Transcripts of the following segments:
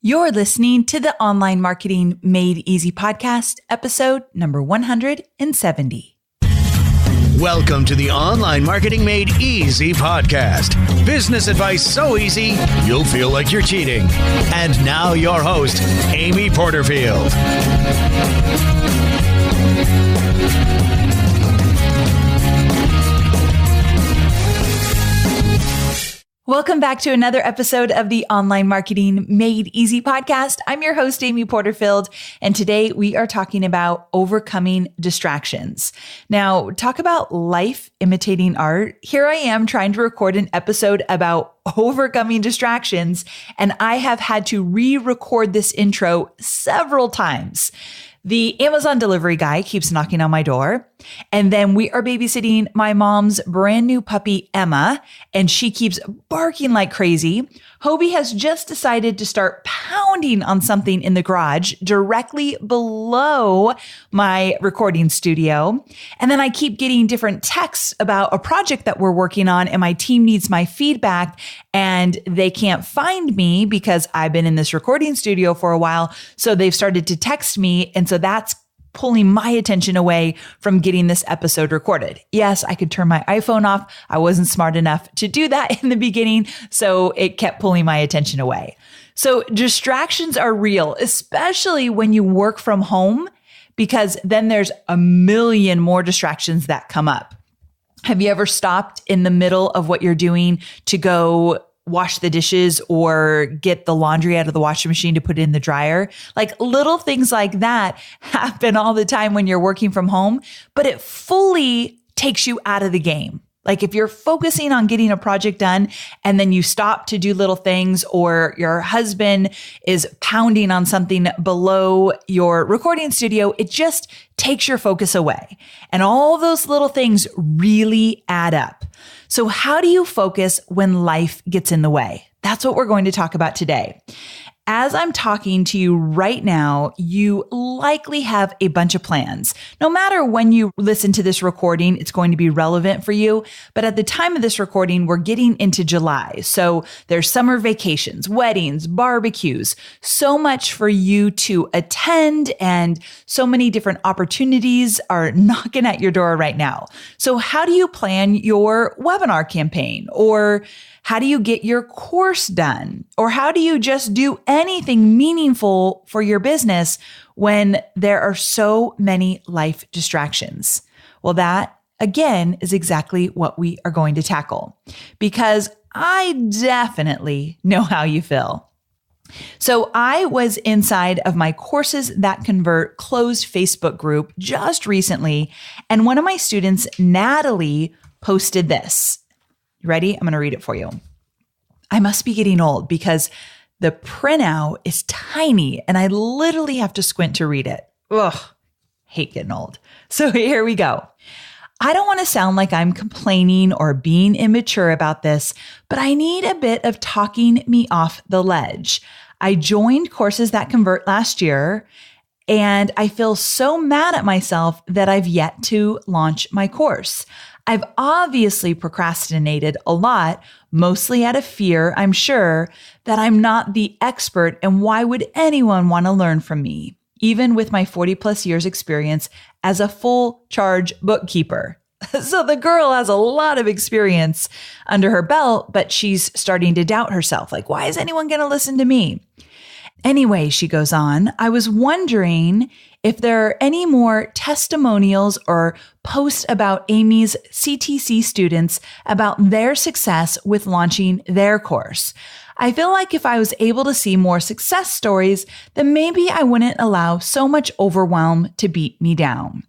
You're listening to the Online Marketing Made Easy podcast, episode number 170. Welcome to the Online Marketing Made Easy podcast. Business advice so easy, you'll feel like you're cheating. And now your host, Amy Porterfield. Welcome back to another episode of the Online Marketing Made Easy podcast. I'm your host, Amy Porterfield, and today we are talking about overcoming distractions. Now, talk about life imitating art. Here I am trying to record an episode about overcoming distractions, and I have had to re-record this intro several times. The Amazon delivery guy keeps knocking on my door, and then we are babysitting my mom's brand new puppy, Emma, and she keeps barking like crazy. Hobie has just decided to start pounding on something in the garage directly below my recording studio. And then I keep getting different texts about a project that we're working on, and my team needs my feedback, and they can't find me because I've been in this recording studio for a while. So they've started to text me. And so that's pulling my attention away from getting this episode recorded. Yes, I could turn my iPhone off. I wasn't smart enough to do that in the beginning, so it kept pulling my attention away. So distractions are real, especially when you work from home, because then there's a million more distractions that come up. Have you ever stopped in the middle of what you're doing to go wash the dishes or get the laundry out of the washing machine to put it in the dryer? Like little things like that happen all the time when you're working from home, but it fully takes you out of the game. Like if you're focusing on getting a project done and then you stop to do little things, or your husband is pounding on something below your recording studio, it just takes your focus away. And all those little things really add up. So how do you focus when life gets in the way? That's what we're going to talk about today. As I'm talking to you right now, you likely have a bunch of plans. No matter when you listen to this recording, it's going to be relevant for you. But at the time of this recording, we're getting into July. So there's summer vacations, weddings, barbecues, so much for you to attend, and so many different opportunities are knocking at your door right now. So how do you plan your webinar campaign? Or how do you get your course done? Or how do you just do anything meaningful for your business when there are so many life distractions? Well, that again is exactly what we are going to tackle, because I definitely know how you feel. So I was inside of my Courses That Convert closed Facebook group just recently, and one of my students, Natalie, posted this. Ready? I'm going to read it for you. I must be getting old because the printout is tiny and I literally have to squint to read it. Ugh, hate getting old. So here we go. I don't want to sound like I'm complaining or being immature about this, but I need a bit of talking me off the ledge. I joined Courses That Convert last year, and I feel so mad at myself that I've yet to launch my course. I've obviously procrastinated a lot, mostly out of fear, I'm sure, that I'm not the expert, and why would anyone want to learn from me, even with my 40 plus years experience as a full charge bookkeeper. So the girl has a lot of experience under her belt, but she's starting to doubt herself. Like, why is anyone going to listen to me? Anyway, she goes on, I was wondering if there are any more testimonials or posts about Amy's CTC students about their success with launching their course. I feel like if I was able to see more success stories, then maybe I wouldn't allow so much overwhelm to beat me down.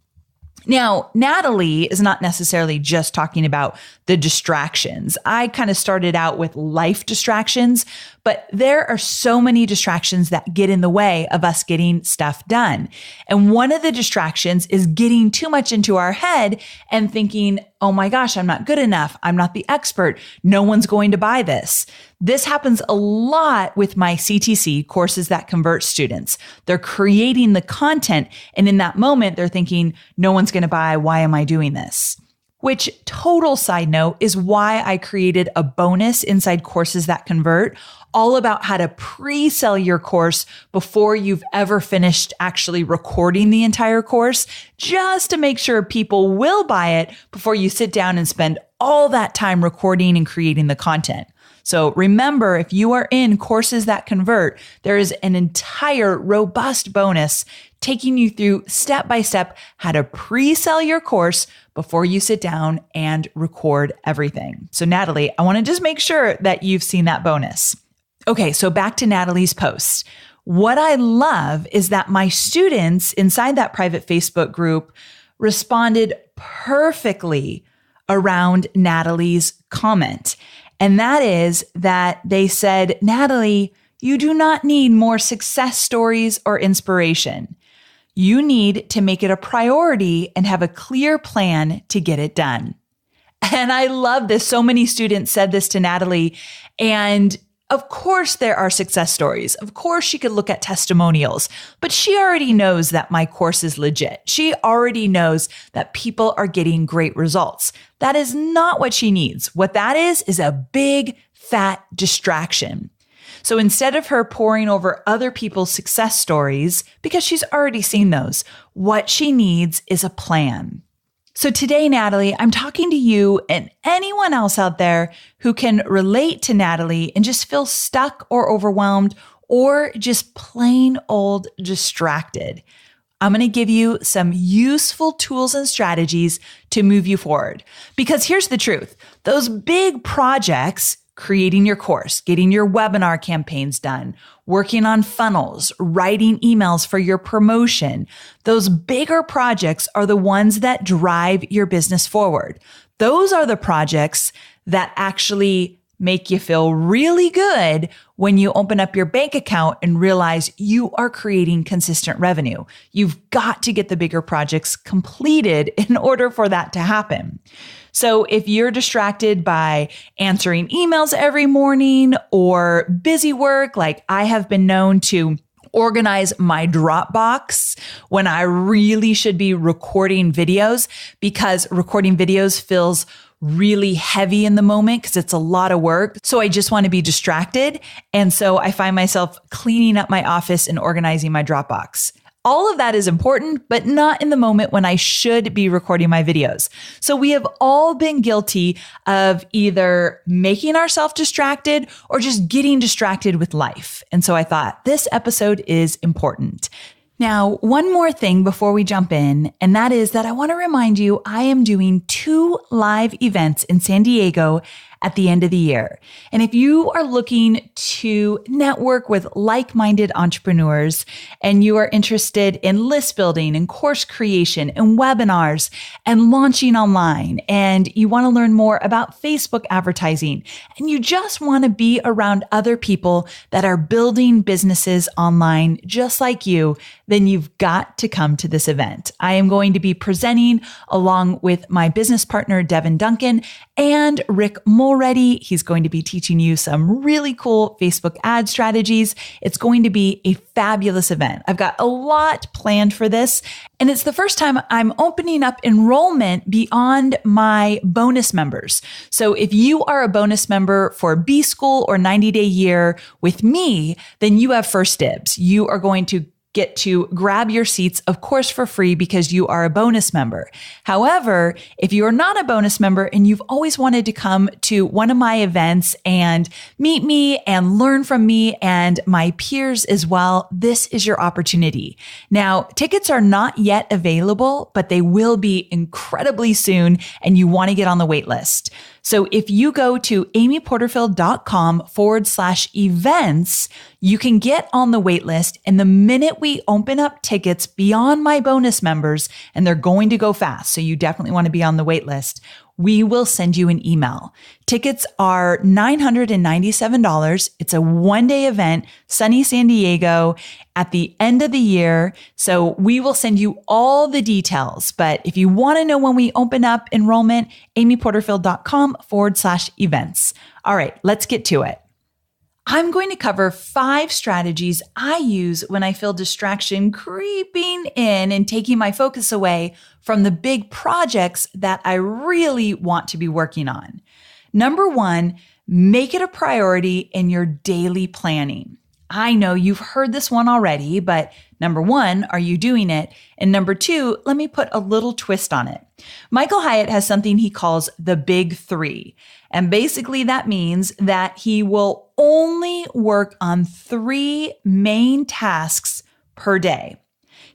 Now, Natalie is not necessarily just talking about the distractions. I kind of started out with life distractions, but there are so many distractions that get in the way of us getting stuff done. And one of the distractions is getting too much into our head and thinking, oh my gosh, I'm not good enough. I'm not the expert. No one's going to buy this. This happens a lot with my CTC, Courses That Convert students. They're creating the content, and in that moment, they're thinking, no one's going to buy. Why am I doing this? Which, total side note, is why I created a bonus inside Courses That Convert all about how to pre-sell your course before you've ever finished actually recording the entire course, just to make sure people will buy it before you sit down and spend all that time recording and creating the content. So remember, if you are in Courses That Convert, there is an entire robust bonus taking you through step by step how to pre-sell your course before you sit down and record everything. So Natalie, I want to just make sure that you've seen that bonus. Okay, so back to Natalie's post. What I love is that my students inside that private Facebook group responded perfectly around Natalie's comment. And that is that they said, Natalie, you do not need more success stories or inspiration. You need to make it a priority and have a clear plan to get it done. And I love this. So many students said this to Natalie. And of course, there are success stories. Of course, she could look at testimonials, but she already knows that my course is legit. She already knows that people are getting great results. That is not what she needs. What that is a big, fat distraction. So instead of her poring over other people's success stories, because she's already seen those, what she needs is a plan. So today, Natalie, I'm talking to you and anyone else out there who can relate to Natalie and just feel stuck or overwhelmed or just plain old distracted. I'm going to give you some useful tools and strategies to move you forward. Because here's the truth. Those big projects, creating your course, getting your webinar campaigns done, working on funnels, writing emails for your promotion. Those bigger projects are the ones that drive your business forward. Those are the projects that actually make you feel really good when you open up your bank account and realize you are creating consistent revenue. You've got to get the bigger projects completed in order for that to happen. So if you're distracted by answering emails every morning or busy work, like I have been known to organize my Dropbox when I really should be recording videos, because recording videos feels really heavy in the moment because it's a lot of work. So I just want to be distracted. And so I find myself cleaning up my office and organizing my Dropbox. All of that is important, but not in the moment when I should be recording my videos. So we have all been guilty of either making ourselves distracted or just getting distracted with life. And so I thought this episode is important. Now, one more thing before we jump in, and that is that I want to remind you, I am doing 2 live events in San Diego at the end of the year. And if you are looking to network with like-minded entrepreneurs and you are interested in list building and course creation and webinars and launching online, and you want to learn more about Facebook advertising, and you just want to be around other people that are building businesses online just like you, then you've got to come to this event. I am going to be presenting along with my business partner, Devin Duncan, and Rick Mulready. He's going to be teaching you some really cool Facebook ad strategies. It's going to be a fabulous event. I've got a lot planned for this, and it's the first time I'm opening up enrollment beyond my bonus members. So if you are a bonus member for B School or 90-day year with me, then you have first dibs. You are going to get to grab your seats, of course, for free because you are a bonus member. However, if you are not a bonus member and you've always wanted to come to one of my events and meet me and learn from me and my peers as well, this is your opportunity. Now, tickets are not yet available, but they will be incredibly soon, and you want to get on the wait list. So if you go to amyporterfield.com/events, you can get on the wait list. And the minute we open up tickets beyond my bonus members, and they're going to go fast, so you definitely want to be on the wait list, we will send you an email. Tickets are $997. It's a one-day event, sunny San Diego at the end of the year. So we will send you all the details. But if you want to know when we open up enrollment, amyporterfield.com/events. All right, let's get to it. I'm going to cover 5 strategies I use when I feel distraction creeping in and taking my focus away from the big projects that I really want to be working on. Number 1, Make it a priority in your daily planning. I know you've heard this one already, but number one, are you doing it? And number two, let me put a little twist on it. Michael Hyatt has something he calls the big three. And basically that means that he will only work on 3 main tasks per day.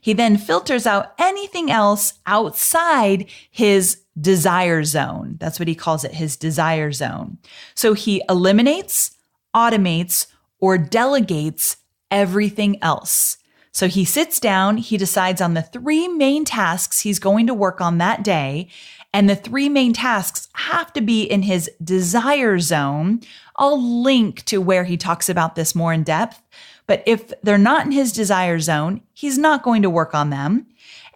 He then filters out anything else outside his desire zone. That's what he calls it, his desire zone. So he eliminates, automates, or delegates everything else. So he sits down, he decides on the 3 main tasks he's going to work on that day, and the 3 main tasks have to be in his desire zone. I'll link to where he talks about this more in depth, but if they're not in his desire zone, he's not going to work on them.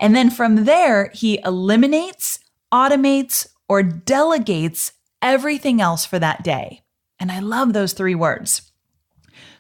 And then from there, he eliminates, automates, or delegates everything else for that day. And I love those 3 words.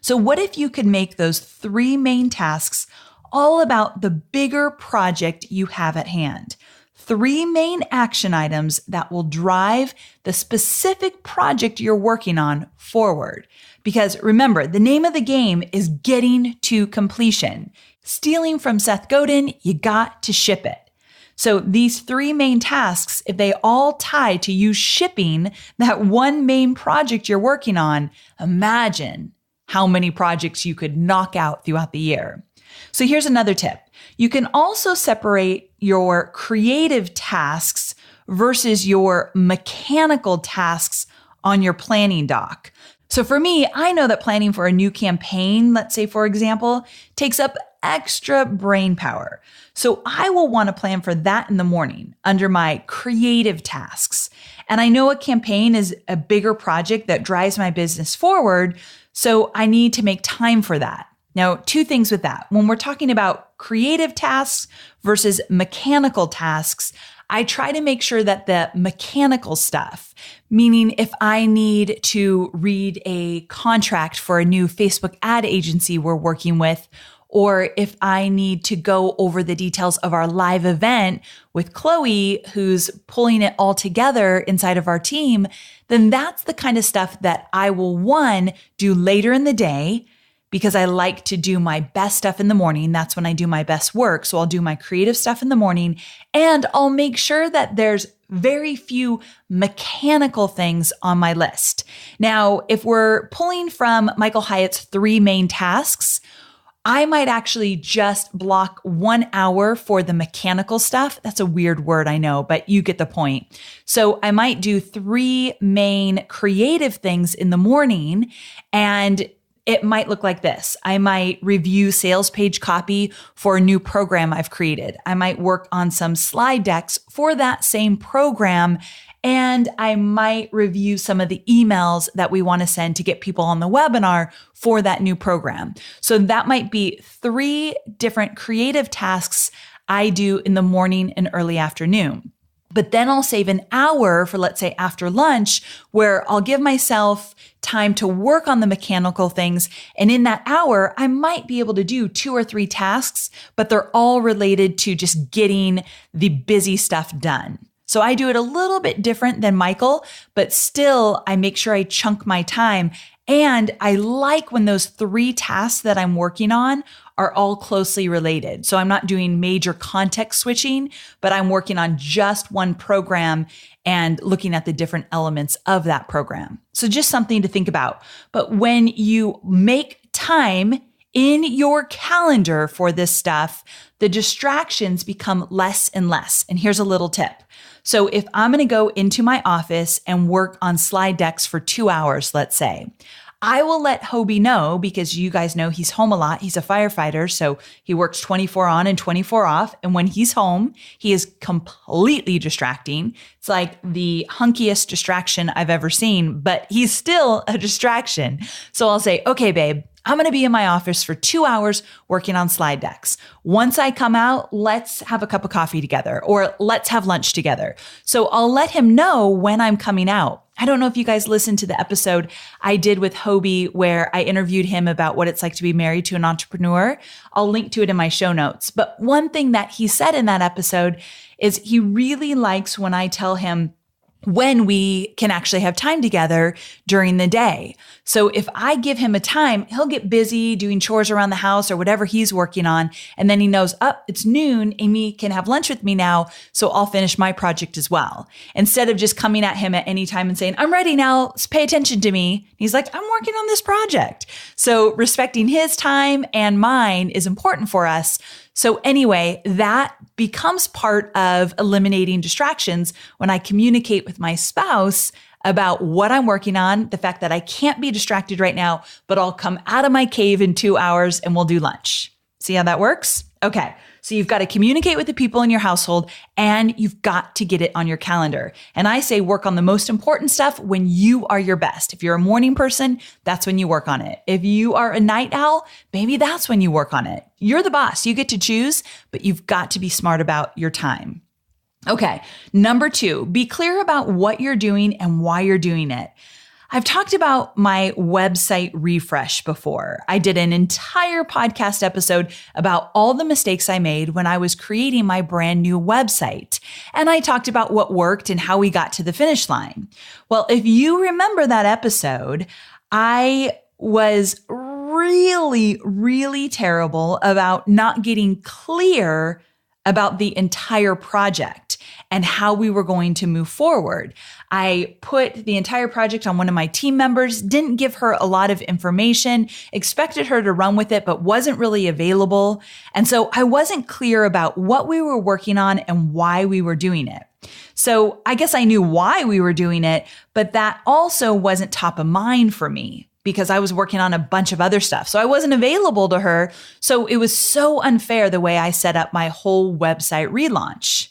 So what if you could make those 3 main tasks all about the bigger project you have at hand? 3 main action items that will drive the specific project you're working on forward. Because remember, the name of the game is getting to completion. Stealing from Seth Godin, you got to ship it. So these 3 main tasks, if they all tie to you shipping that one main project you're working on, imagine how many projects you could knock out throughout the year. So here's another tip. You can also separate your creative tasks versus your mechanical tasks on your planning doc. So for me, I know that planning for a new campaign, let's say for example, takes up extra brain power. So I will want to plan for that in the morning under my creative tasks. And I know a campaign is a bigger project that drives my business forward, so I need to make time for that. Now, 2 things with that. When we're talking about creative tasks versus mechanical tasks, I try to make sure that the mechanical stuff, meaning if I need to read a contract for a new Facebook ad agency we're working with, or if I need to go over the details of our live event with Chloe, who's pulling it all together inside of our team, then that's the kind of stuff that I will, 1, do later in the day, because I like to do my best stuff in the morning. That's when I do my best work. So I'll do my creative stuff in the morning, and I'll make sure that there's very few mechanical things on my list. Now, if we're pulling from Michael Hyatt's 3 main tasks, I might actually just block 1 hour for the mechanical stuff. That's a weird word, I know, but you get the point. So I might do 3 main creative things in the morning, and it might look like this. I might review sales page copy for a new program I've created. I might work on some slide decks for that same program, and I might review some of the emails that we want to send to get people on the webinar for that new program. So that might be 3 different creative tasks I do in the morning and early afternoon. But then I'll save an hour for, let's say, after lunch, where I'll give myself time to work on the mechanical things. And in that hour, I might be able to do 2 or 3 tasks, but they're all related to just getting the busy stuff done. So I do it a little bit different than Michael, but still I make sure I chunk my time. And I like when those 3 tasks that I'm working on are all closely related. So I'm not doing major context switching, but I'm working on just one program and looking at the different elements of that program. So just something to think about. But when you make time in your calendar for this stuff, the distractions become less and less. And here's a little tip. So if I'm going to go into my office and work on slide decks for 2 hours, let's say, I will let Hobie know, because you guys know he's home a lot. He's a firefighter, so he works 24 on and 24 off. And when he's home, he is completely distracting. It's like the hunkiest distraction I've ever seen, but he's still a distraction. So I'll say, okay, babe, I'm going to be in my office for 2 hours working on slide decks. Once I come out, let's have a cup of coffee together, or let's have lunch together. So I'll let him know when I'm coming out. I don't know if you guys listened to the episode I did with Hobie where I interviewed him about what it's like to be married to an entrepreneur. I'll link to it in my show notes. But one thing that he said in that episode is he really likes when I tell him when we can actually have time together during the day. So if I give him a time, he'll get busy doing chores around the house or whatever he's working on. And then he knows, it's noon. Amy can have lunch with me now. So I'll finish my project as well. Instead of just coming at him at any time and saying, I'm ready now, pay attention to me. He's like, I'm working on this project. So respecting his time and mine is important for us. So anyway, that becomes part of eliminating distractions when I communicate with my spouse about what I'm working on, the fact that I can't be distracted right now, but I'll come out of my cave in 2 hours and we'll do lunch. See how that works? Okay. So you've got to communicate with the people in your household and you've got to get it on your calendar. And I say work on the most important stuff when you are your best. If you're a morning person, that's when you work on it. If you are a night owl, maybe that's when you work on it. You're the boss. You get to choose, but you've got to be smart about your time. Okay. Number 2, be clear about what you're doing and why you're doing it. I've talked about my website refresh before. I did an entire podcast episode about all the mistakes I made when I was creating my brand new website. And I talked about what worked and how we got to the finish line. Well, if you remember that episode, I was really, really terrible about not getting clear about the entire project and how we were going to move forward. I put the entire project on one of my team members, didn't give her a lot of information, expected her to run with it, but wasn't really available. And so I wasn't clear about what we were working on and why we were doing it. So I guess I knew why we were doing it, but that also wasn't top of mind for me, because I was working on a bunch of other stuff. So I wasn't available to her. So it was so unfair the way I set up my whole website relaunch.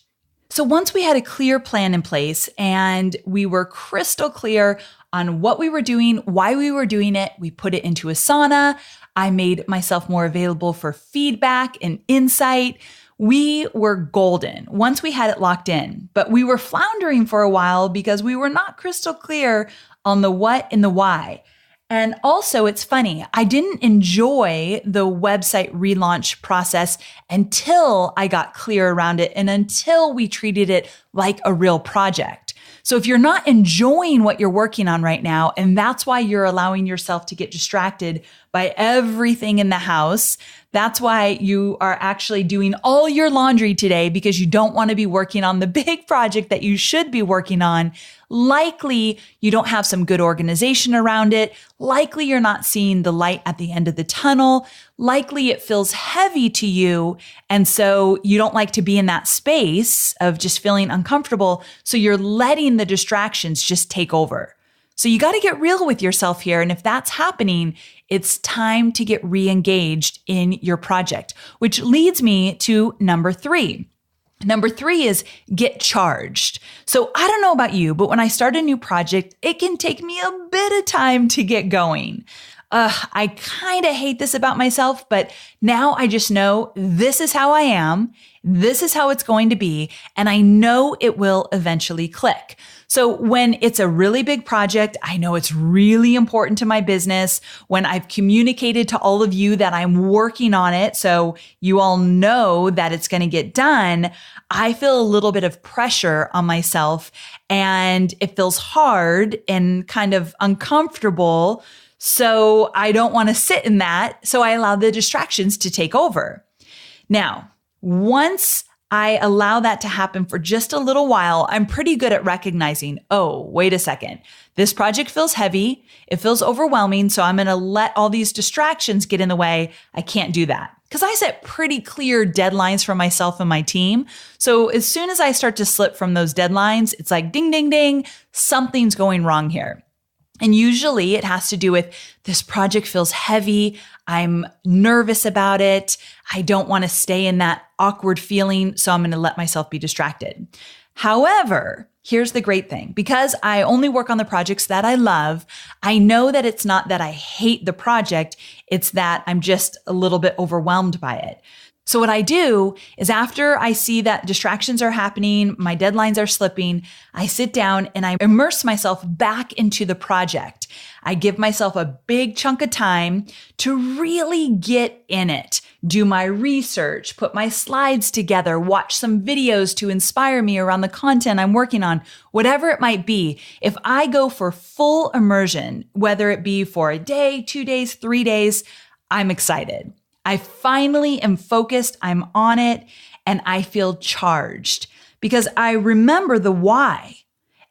So once we had a clear plan in place and we were crystal clear on what we were doing, why we were doing it, we put it into Asana. I made myself more available for feedback and insight. We were golden once we had it locked in, but we were floundering for a while because we were not crystal clear on the what and the why. And also, it's funny, I didn't enjoy the website relaunch process until I got clear around it and until we treated it like a real project. So if you're not enjoying what you're working on right now, and that's why you're allowing yourself to get distracted by everything in the house, that's why you are actually doing all your laundry today because you don't want to be working on the big project that you should be working on. Likely you don't have some good organization around it. Likely you're not seeing the light at the end of the tunnel. Likely it feels heavy to you. And so you don't like to be in that space of just feeling uncomfortable. So you're letting the distractions just take over. So you got to get real with yourself here. And if that's happening, it's time to get re-engaged in your project, which leads me to number 3. Number 3 is get charged. So I don't know about you, but when I start a new project, it can take me a bit of time to get going. I kind of hate this about myself, but now I just know this is how I am. This is how it's going to be. And I know it will eventually click. So when it's a really big project, I know it's really important to my business. When I've communicated to all of you that I'm working on it, so you all know that it's going to get done, I feel a little bit of pressure on myself and it feels hard and kind of uncomfortable. So I don't want to sit in that. So I allow the distractions to take over. Now, once I allow that to happen for just a little while, I'm pretty good at recognizing, oh, wait a second. This project feels heavy. It feels overwhelming. So I'm going to let all these distractions get in the way. I can't do that because I set pretty clear deadlines for myself and my team. So as soon as I start to slip from those deadlines, it's like, ding, ding, ding, something's going wrong here. And usually it has to do with this project feels heavy. I'm nervous about it. I don't want to stay in that awkward feeling. So I'm going to let myself be distracted. However, here's the great thing. Because I only work on the projects that I love, I know that it's not that I hate the project. It's that I'm just a little bit overwhelmed by it. So what I do is after I see that distractions are happening, my deadlines are slipping, I sit down and I immerse myself back into the project. I give myself a big chunk of time to really get in it, do my research, put my slides together, watch some videos to inspire me around the content I'm working on, whatever it might be. If I go for full immersion, whether it be for a day, 2 days, 3 days, I'm excited. I finally am focused, I'm on it, and I feel charged because I remember the why.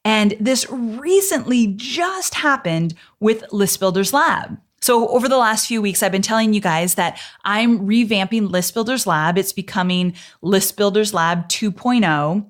And this recently just happened with List Builders Lab. So over the last few weeks, I've been telling you guys that I'm revamping List Builders Lab. It's becoming List Builders Lab 2.0.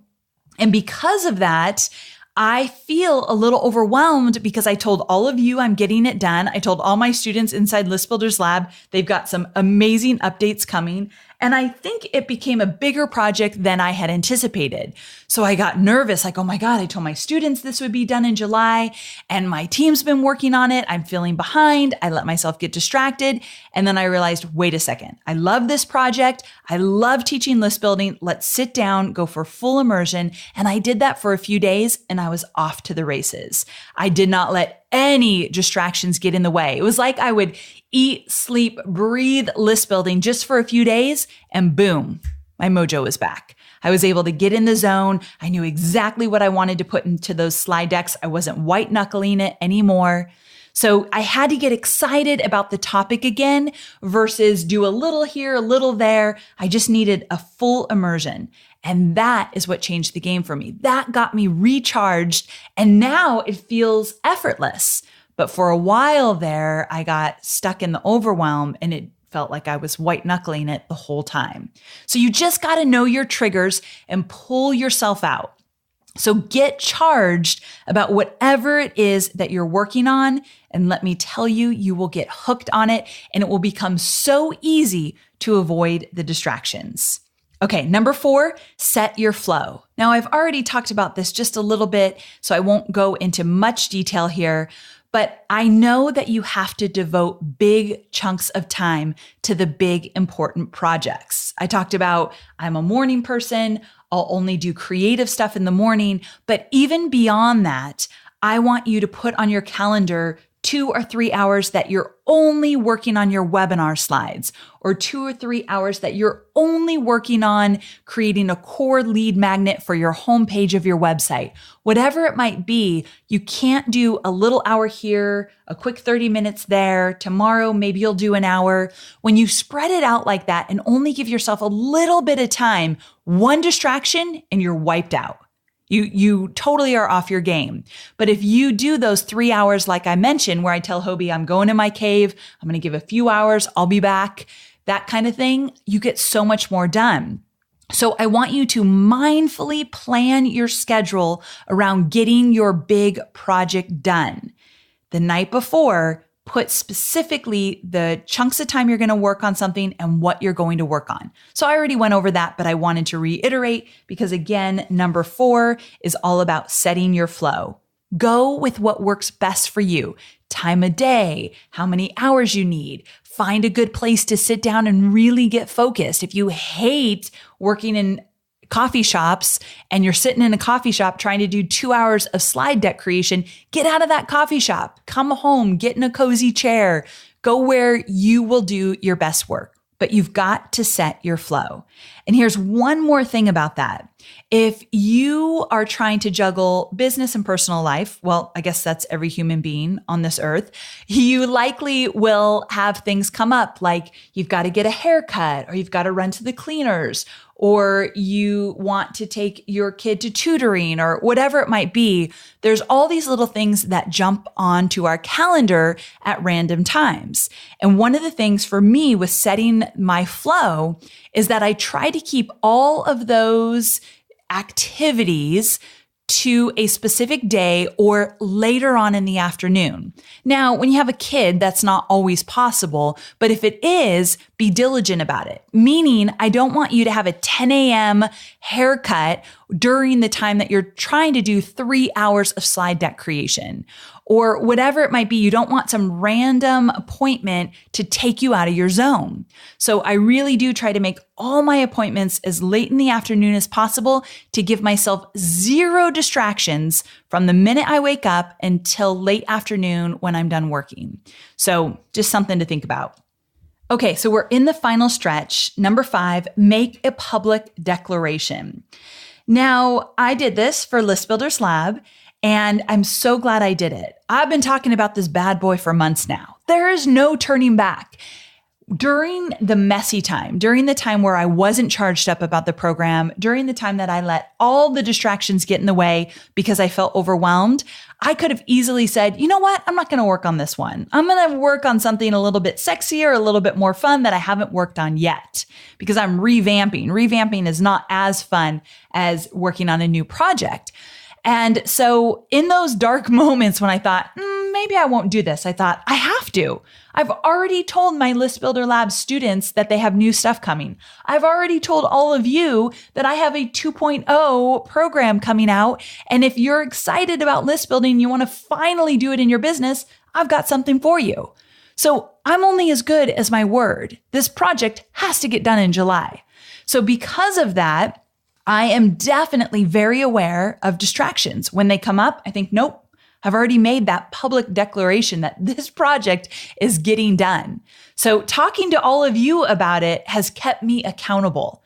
And because of that, I feel a little overwhelmed because I told all of you I'm getting it done. I told all my students inside List Builders Lab, they've got some amazing updates coming. And I think it became a bigger project than I had anticipated. So I got nervous, like, oh my God, I told my students this would be done in July and my team's been working on it. I'm feeling behind. I let myself get distracted. And then I realized, wait a second, I love this project. I love teaching list building. Let's sit down, go for full immersion. And I did that for a few days and I was off to the races. I did not let any distractions get in the way. It was like I would eat, sleep, breathe list building just for a few days and boom, my mojo was back. I was able to get in the zone. I knew exactly what I wanted to put into those slide decks. I wasn't white knuckling it anymore. So I had to get excited about the topic again versus do a little here, a little there. I just needed a full immersion. And that is what changed the game for me. That got me recharged. And now it feels effortless. But for a while there, I got stuck in the overwhelm and it felt like I was white knuckling it the whole time. So you just got to know your triggers and pull yourself out. So get charged about whatever it is that you're working on. And let me tell you, you will get hooked on it and it will become so easy to avoid the distractions. Okay, number 4, set your flow. Now, I've already talked about this just a little bit, so I won't go into much detail here, but I know that you have to devote big chunks of time to the big, important projects. I talked about I'm a morning person. I'll only do creative stuff in the morning. But even beyond that, I want you to put on your calendar 2 or 3 hours that you're only working on your webinar slides, or 2 or 3 hours that you're only working on creating a core lead magnet for your homepage of your website. Whatever it might be, you can't do a little hour here, a quick 30 minutes there. Tomorrow, maybe you'll do an hour. When you spread it out like that and only give yourself a little bit of time, one distraction and you're wiped out. You totally are off your game. But if you do those 3 hours, like I mentioned, where I tell Hobie, I'm going in my cave, I'm going to give a few hours, I'll be back, that kind of thing, you get so much more done. So I want you to mindfully plan your schedule around getting your big project done. The night before, put specifically the chunks of time you're going to work on something and what you're going to work on. So I already went over that, but I wanted to reiterate because again, number 4 is all about setting your flow. Go with what works best for you. Time of day, how many hours you need. Find a good place to sit down and really get focused. If you hate working in coffee shops and you're sitting in a coffee shop trying to do 2 hours of slide deck creation, get out of that coffee shop, come home, get in a cozy chair, go where you will do your best work. But you've got to set your flow. And here's one more thing about that. If you are trying to juggle business and personal life, well, I guess that's every human being on this earth, you likely will have things come up like you've got to get a haircut or you've got to run to the cleaners or you want to take your kid to tutoring or whatever it might be. There's all these little things that jump onto our calendar at random times. And one of the things for me with setting my flow is that I try to keep all of those activities to a specific day or later on in the afternoon. Now, when you have a kid, that's not always possible, but if it is, be diligent about it. Meaning, I don't want you to have a 10 a.m. haircut during the time that you're trying to do 3 hours of slide deck creation or whatever it might be. You don't want some random appointment to take you out of your zone. So I really do try to make all my appointments as late in the afternoon as possible to give myself 0 distractions from the minute I wake up until late afternoon when I'm done working. So just something to think about. Okay, so we're in the final stretch. Number 5, make a public declaration. Now, I did this for List Builders Lab, and I'm so glad I did it. I've been talking about this bad boy for months now. There is no turning back. During the messy time, during the time where I wasn't charged up about the program, during the time that I let all the distractions get in the way because I felt overwhelmed, I could have easily said, you know what? I'm not going to work on this one. I'm going to work on something a little bit sexier, a little bit more fun that I haven't worked on yet because I'm revamping. Revamping is not as fun as working on a new project. And so in those dark moments when I thought, maybe I won't do this, I thought, I have to. I've already told my List Builder Lab students that they have new stuff coming. I've already told all of you that I have a 2.0 program coming out. And if you're excited about list building, you want to finally do it in your business, I've got something for you. So I'm only as good as my word. This project has to get done in July. So because of that, I am definitely very aware of distractions. When they come up, I think, nope, I've already made that public declaration that this project is getting done. So talking to all of you about it has kept me accountable.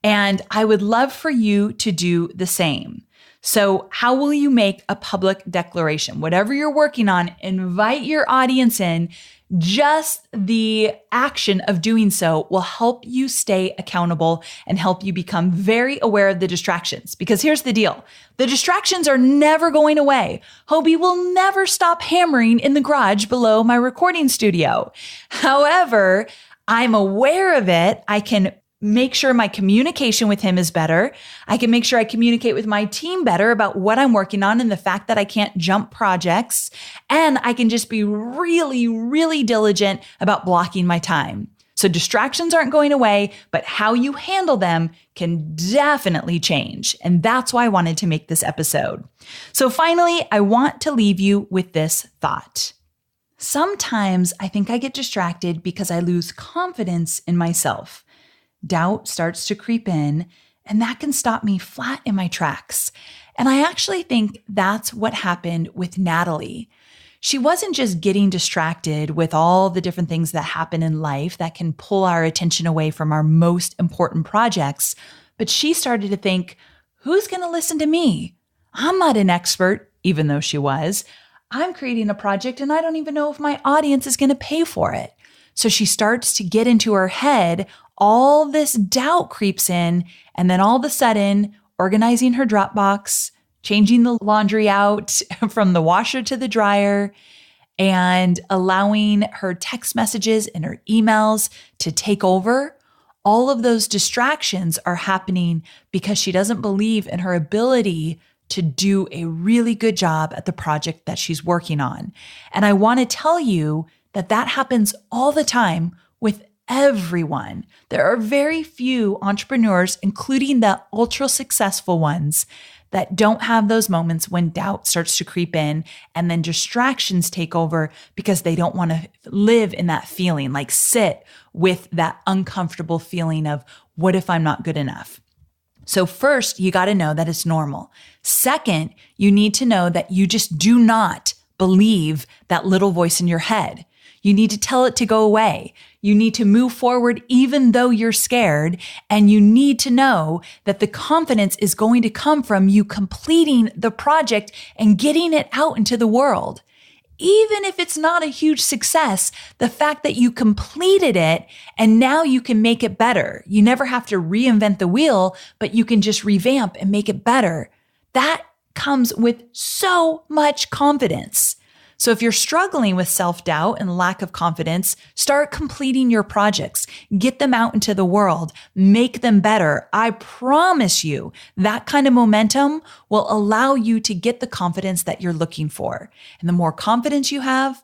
And I would love for you to do the same. So how will you make a public declaration? Whatever you're working on, invite your audience in. Just the action of doing so will help you stay accountable and help you become very aware of the distractions. Because here's the deal. The distractions are never going away. Hobie will never stop hammering in the garage below my recording studio. However, I'm aware of it. I can make sure my communication with him is better. I can make sure I communicate with my team better about what I'm working on and the fact that I can't jump projects. And I can just be really, really diligent about blocking my time. So distractions aren't going away, but how you handle them can definitely change. And that's why I wanted to make this episode. So finally, I want to leave you with this thought. Sometimes I think I get distracted because I lose confidence in myself. Doubt starts to creep in, and that can stop me flat in my tracks. And I actually think that's what happened with Natalie. She wasn't just getting distracted with all the different things that happen in life that can pull our attention away from our most important projects, but she started to think, who's going to listen to me? I'm not an expert, even though she was. I'm creating a project and I don't even know if my audience is going to pay for it. So she starts to get into her head, all this doubt creeps in, and then all of a sudden, organizing her Dropbox, changing the laundry out from the washer to the dryer, and allowing her text messages and her emails to take over, all of those distractions are happening because she doesn't believe in her ability to do a really good job at the project that she's working on. And I want to tell you that that happens all the time with everyone. There are very few entrepreneurs, including the ultra successful ones, that don't have those moments when doubt starts to creep in and then distractions take over because they don't want to live in that feeling, like sit with that uncomfortable feeling of, what if I'm not good enough? So first, you got to know that it's normal. Second, you need to know that you just do not believe that little voice in your head. You need to tell it to go away. You need to move forward even though you're scared. And you need to know that the confidence is going to come from you completing the project and getting it out into the world. Even if it's not a huge success, the fact that you completed it and now you can make it better. You never have to reinvent the wheel, but you can just revamp and make it better. That comes with so much confidence. So if you're struggling with self-doubt and lack of confidence, start completing your projects, get them out into the world, make them better. I promise you that kind of momentum will allow you to get the confidence that you're looking for. And the more confidence you have,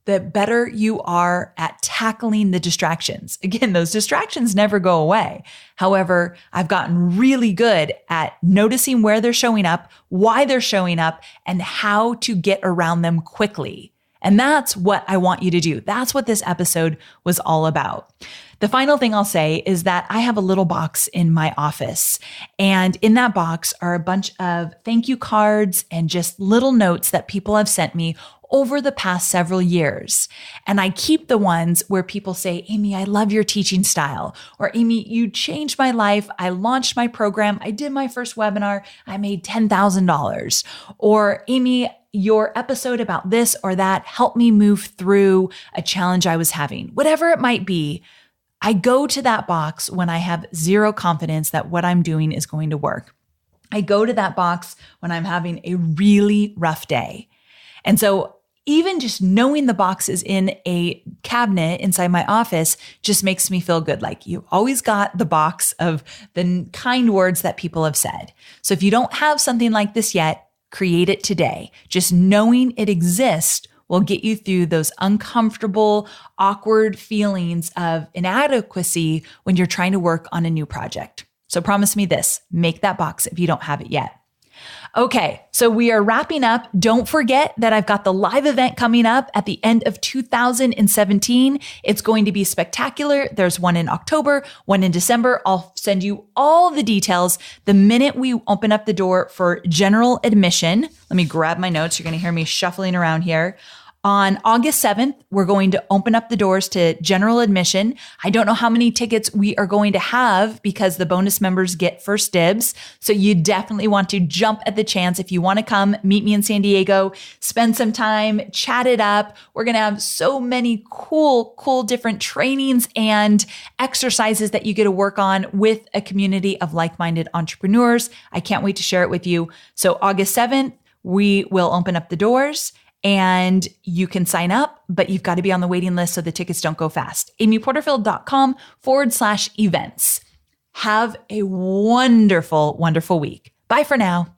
the better you are at tackling the distractions. Again, those distractions never go away. However, I've gotten really good at noticing where they're showing up, why they're showing up, and how to get around them quickly. And that's what I want you to do. That's what this episode was all about. The final thing I'll say is that I have a little box in my office, and in that box are a bunch of thank you cards and just little notes that people have sent me over the past several years. And I keep the ones where people say, Amy, I love your teaching style. Or Amy, you changed my life. I launched my program. I did my first webinar. I made $10,000. Or Amy, your episode about this or that helped me move through a challenge I was having. Whatever it might be, I go to that box when I have zero confidence that what I'm doing is going to work. I go to that box when I'm having a really rough day. And so even just knowing the box is in a cabinet inside my office just makes me feel good. Like you always got the box of the kind words that people have said. So if you don't have something like this yet, create it today. Just knowing it exists will get you through those uncomfortable, awkward feelings of inadequacy when you're trying to work on a new project. So promise me this, make that box if you don't have it yet. Okay, so we are wrapping up. Don't forget that I've got the live event coming up at the end of 2017. It's going to be spectacular. There's one in October, one in December. I'll send you all the details the minute we open up the door for general admission. Let me grab my notes. You're going to hear me shuffling around here. On August 7th, we're going to open up the doors to general admission. I don't know how many tickets we are going to have because the bonus members get first dibs. So you definitely want to jump at the chance. If you want to come, meet me in San Diego, spend some time, chat it up. We're going to have so many cool different trainings and exercises that you get to work on with a community of like-minded entrepreneurs. I can't wait to share it with you. So August 7th, we will open up the doors. And you can sign up, but you've got to be on the waiting list so the tickets don't go fast. amyporterfield.com/events. Have a wonderful, wonderful week. Bye for now.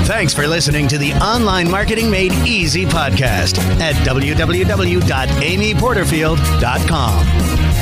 Thanks for listening to the Online Marketing Made Easy podcast at www.amyporterfield.com.